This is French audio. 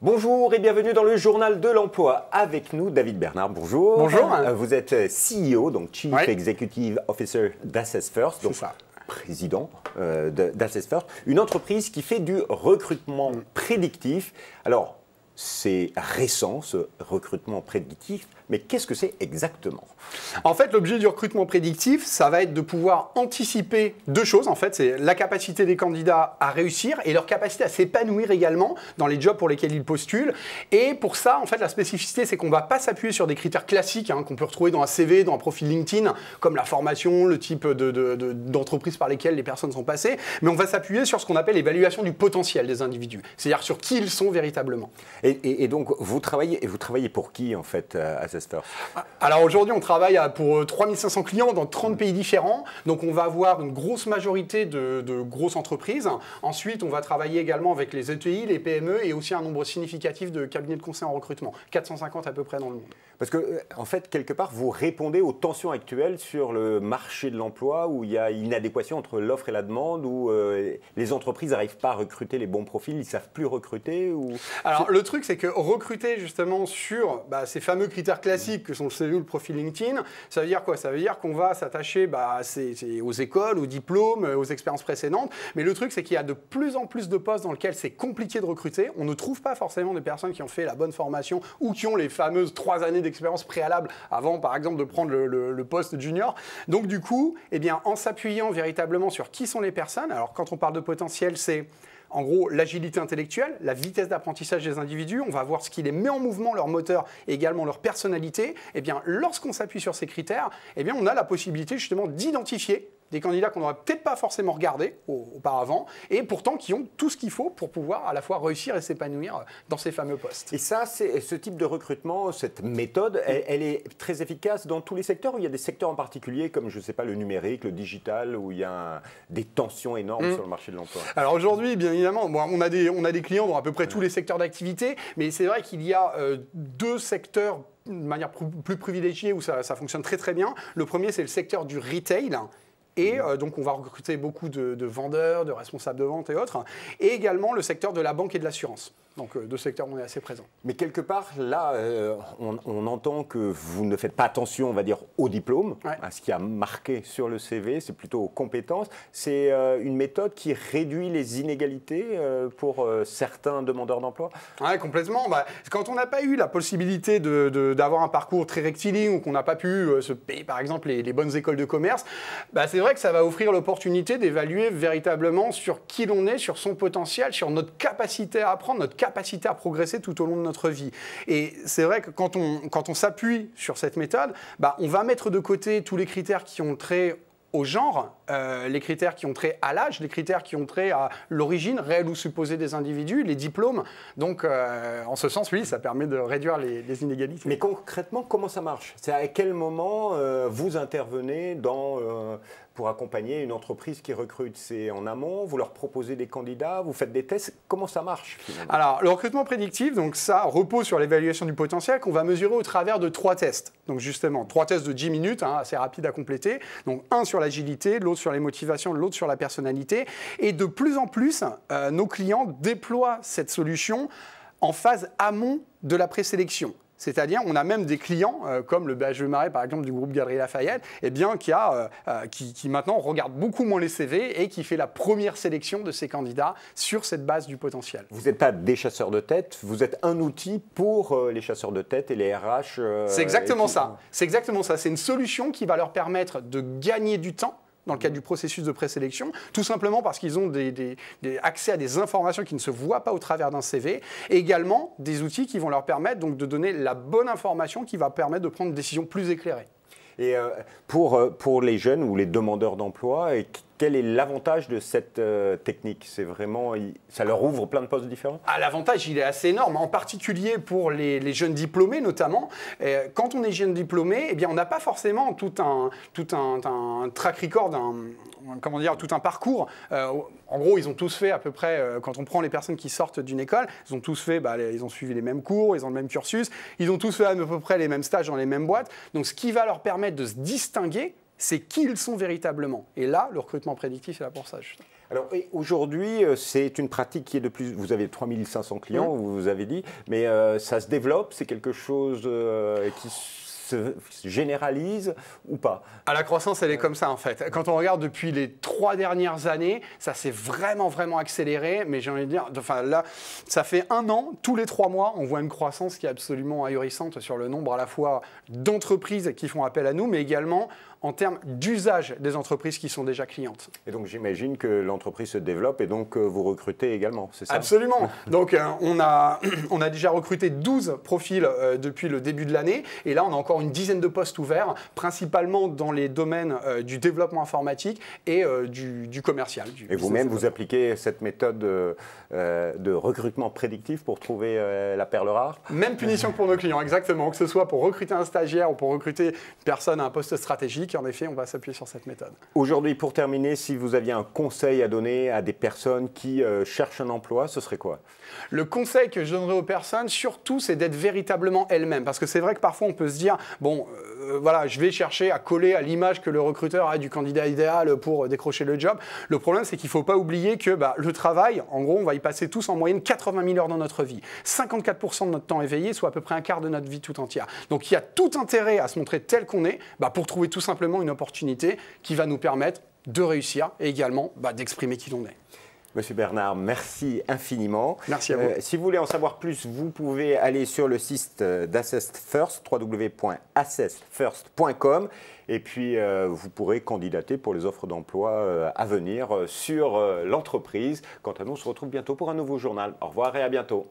Bonjour et bienvenue dans le journal de l'emploi. Avec nous, David Bernard. Bonjour. Bonjour. Vous êtes CEO, donc Chief Executive Officer d'AssessFirst, donc président d'AssessFirst, une entreprise qui fait du recrutement prédictif. Alors, c'est récent, ce recrutement prédictif, mais qu'est-ce que c'est exactement? En fait, l'objet du recrutement prédictif, ça va être de pouvoir anticiper deux choses. En fait, c'est la capacité des candidats à réussir et leur capacité à s'épanouir également dans les jobs pour lesquels ils postulent. Et pour ça, en fait, la spécificité, c'est qu'on ne va pas s'appuyer sur des critères classiques qu'on peut retrouver dans un CV, dans un profil LinkedIn, comme la formation, le type d'entreprise par lesquelles les personnes sont passées, mais on va s'appuyer sur ce qu'on appelle l'évaluation du potentiel des individus, c'est-à-dire sur qui ils sont véritablement. Et donc, vous travaillez pour qui, en fait, à AssessFirst? Alors aujourd'hui, on travaille pour 3500 clients dans 30 pays différents. Donc on va avoir une grosse majorité de grosses entreprises. Ensuite, on va travailler également avec les ETI, les PME et aussi un nombre significatif de cabinets de conseil en recrutement. 450 à peu près dans le monde. Parce que, en fait, quelque part, vous répondez aux tensions actuelles sur le marché de l'emploi où il y a inadéquation entre l'offre et la demande, où les entreprises n'arrivent pas à recruter les bons profils, ils ne savent plus recruter ou... Alors, le truc, c'est que recruter justement sur ces fameux critères classiques que sont le CV ou le profil LinkedIn, ça veut dire quoi? Ça veut dire qu'on va s'attacher aux écoles, aux diplômes, aux expériences précédentes. Mais le truc, c'est qu'il y a de plus en plus de postes dans lesquels c'est compliqué de recruter. On ne trouve pas forcément des personnes qui ont fait la bonne formation ou qui ont les fameuses 3 années d'expérience préalable avant, par exemple, de prendre le poste junior. Donc, du coup, en s'appuyant véritablement sur qui sont les personnes, alors quand on parle de potentiel, c'est en gros, l'agilité intellectuelle, la vitesse d'apprentissage des individus, on va voir ce qui les met en mouvement, leur moteur et également leur personnalité. Et bien, lorsqu'on s'appuie sur ces critères, on a la possibilité justement d'identifier des candidats qu'on n'aurait peut-être pas forcément regardés auparavant, et pourtant qui ont tout ce qu'il faut pour pouvoir à la fois réussir et s'épanouir dans ces fameux postes. Et ça, ce type de recrutement, cette méthode, elle est très efficace dans tous les secteurs, ou il y a des secteurs en particulier, comme je ne sais pas, le numérique, le digital, où il y a des tensions énormes sur le marché de l'emploi? Alors aujourd'hui, bien évidemment, on a des clients dans à peu près tous les secteurs d'activité, mais c'est vrai qu'il y a deux secteurs de manière plus privilégiée où ça fonctionne très très bien. Le premier, c'est le secteur du retail. Et donc, on va recruter beaucoup de vendeurs, de responsables de vente et autres. Et également le secteur de la banque et de l'assurance. Donc, deux secteurs où on est assez présent. Mais quelque part, là, on entend que vous ne faites pas attention, on va dire, au diplôme, à ce qui a marqué sur le CV, c'est plutôt aux compétences. C'est une méthode qui réduit les inégalités pour certains demandeurs d'emploi? Oui, complètement. Quand on n'a pas eu la possibilité d'avoir un parcours très rectiligne ou qu'on n'a pas pu se payer, par exemple, les bonnes écoles de commerce, c'est vrai que ça va offrir l'opportunité d'évaluer véritablement sur qui l'on est, sur son potentiel, sur notre capacité à apprendre, notre capacité à progresser tout au long de notre vie. Et c'est vrai que quand on s'appuie sur cette méthode, on va mettre de côté tous les critères qui ont trait au genre, les critères qui ont trait à l'âge, les critères qui ont trait à l'origine réelle ou supposée des individus, les diplômes. Donc, en ce sens, oui, ça permet de réduire les inégalités. Mais concrètement, comment ça marche? C'est à quel moment vous intervenez pour accompagner une entreprise qui recrute? C'est en amont, vous leur proposez des candidats, vous faites des tests, comment ça marche finalement? Alors, le recrutement prédictif, donc ça repose sur l'évaluation du potentiel qu'on va mesurer au travers de 3 tests. Donc justement, 3 tests de 10 minutes, assez rapides à compléter. Donc un sur l'agilité, l'autre sur les motivations, l'autre sur la personnalité. Et de plus en plus, nos clients déploient cette solution en phase amont de la présélection. C'est-à-dire, on a même des clients, comme le BHV Marais, par exemple, du groupe Galeries Lafayette, qui maintenant regarde beaucoup moins les CV et qui fait la première sélection de ces candidats sur cette base du potentiel. Vous n'êtes pas des chasseurs de tête, vous êtes un outil pour les chasseurs de tête et les RH. C'est exactement ça. C'est exactement ça. C'est une solution qui va leur permettre de gagner du temps dans le cadre du processus de présélection, tout simplement parce qu'ils ont accès à des informations qui ne se voient pas au travers d'un CV, et également des outils qui vont leur permettre donc, de donner la bonne information qui va permettre de prendre une décision plus éclairée. Et pour les jeunes ou les demandeurs d'emploi, quel est l'avantage de cette technique? C'est vraiment, ça leur ouvre plein de postes différents? L'avantage, il est assez énorme, en particulier pour les jeunes diplômés notamment. Quand on est jeune diplômé, on n'a pas forcément tout un track record, tout un parcours. En gros, ils ont tous fait à peu près, quand on prend les personnes qui sortent d'une école, ils ont tous fait, ils ont suivi les mêmes cours, ils ont le même cursus, ils ont tous fait à peu près les mêmes stages dans les mêmes boîtes. Donc, ce qui va leur permettre de se distinguer c'est qui ils sont véritablement. Et là, le recrutement prédictif est là pour ça. Justement. Alors aujourd'hui, c'est une pratique qui est de plus. Vous avez 3500 clients, vous avez dit, mais ça se développe, c'est quelque chose qui se généralise ou pas? La croissance, elle est comme ça en fait. Quand on regarde depuis les 3 dernières années, ça s'est vraiment accéléré. Mais j'ai envie de dire, enfin là, ça fait 1 an, tous les 3 mois, on voit une croissance qui est absolument ahurissante sur le nombre à la fois d'entreprises qui font appel à nous, mais également en termes d'usage des entreprises qui sont déjà clientes. Et donc j'imagine que l'entreprise se développe et donc vous recrutez également, c'est ça? Absolument. Donc on a déjà recruté 12 profils depuis le début de l'année et là on a encore une dizaine de postes ouverts, principalement dans les domaines du développement informatique et du commercial. Et vous-même, vous appliquez cette méthode de recrutement prédictif pour trouver la perle rare? Même punition pour nos clients, exactement. Que ce soit pour recruter un stagiaire ou pour recruter une personne à un poste stratégique, en effet, on va s'appuyer sur cette méthode. Aujourd'hui, pour terminer, si vous aviez un conseil à donner à des personnes qui cherchent un emploi, ce serait quoi? Le conseil que je donnerais aux personnes, surtout, c'est d'être véritablement elles-mêmes. Parce que c'est vrai que parfois, on peut se dire, bon, voilà, je vais chercher à coller à l'image que le recruteur a du candidat idéal pour décrocher le job. Le problème, c'est qu'il ne faut pas oublier que le travail, en gros, on va y passer tous en moyenne 80 000 heures dans notre vie. 54% de notre temps éveillé, soit à peu près un quart de notre vie tout entière. Donc, il y a tout intérêt à se montrer tel qu'on est pour trouver tout simplement une opportunité qui va nous permettre de réussir et également d'exprimer qui l'on est. Monsieur Bernard, merci infiniment. Merci à vous. Si vous voulez en savoir plus, vous pouvez aller sur le site d'Assist First, www.assessfirst.com, et puis vous pourrez candidater pour les offres d'emploi à venir sur l'entreprise. Quant à nous, on se retrouve bientôt pour un nouveau journal. Au revoir et à bientôt.